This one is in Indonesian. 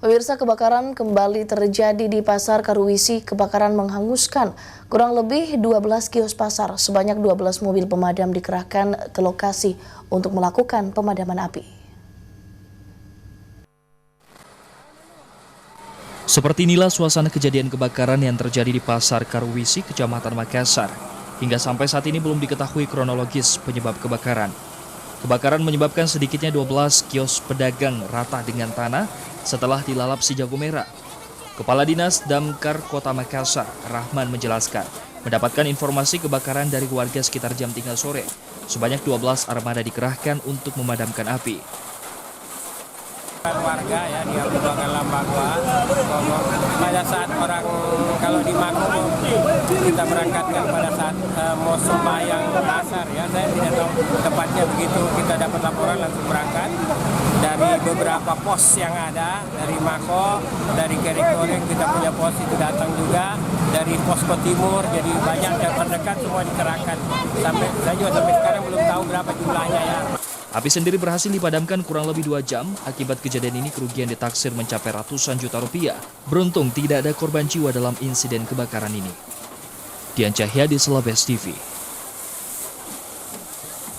Pemirsa, kebakaran kembali terjadi di Pasar Karuwisi. Kebakaran menghanguskan kurang lebih 12 kios pasar. Sebanyak 12 mobil pemadam dikerahkan ke lokasi untuk melakukan pemadaman api. Seperti inilah suasana kejadian kebakaran yang terjadi di Pasar Karuwisi, Kecamatan Makassar. Hingga sampai saat ini belum diketahui kronologis penyebab kebakaran. Kebakaran menyebabkan sedikitnya 12 kios pedagang rata dengan tanah setelah dilalap si jago merah. Kepala Dinas Damkar Kota Makassar, Rahman, menjelaskan mendapatkan informasi kebakaran dari warga sekitar jam 3 sore. Sebanyak 12 armada dikerahkan untuk memadamkan api. Warga ya di Abubakan Lambaga, pada saat orang kalau di Mako kita berangkatkan pada saat mau sembahyang asar ya, saya tidak tahu tepatnya begitu, kita dapat laporan langsung berangkat dari beberapa pos yang ada dari Mako, dari Kerikori kita punya pos itu datang juga dari Posko Timur, jadi banyak yang terdekat semua dikerahkan. Saya juga sampai sekarang belum tahu berapa jumlahnya ya. Api sendiri berhasil dipadamkan kurang lebih 2 jam. Akibat kejadian ini kerugian ditaksir mencapai ratusan juta rupiah. Beruntung tidak ada korban jiwa dalam insiden kebakaran ini. Dian Cahyadi, Celebes TV.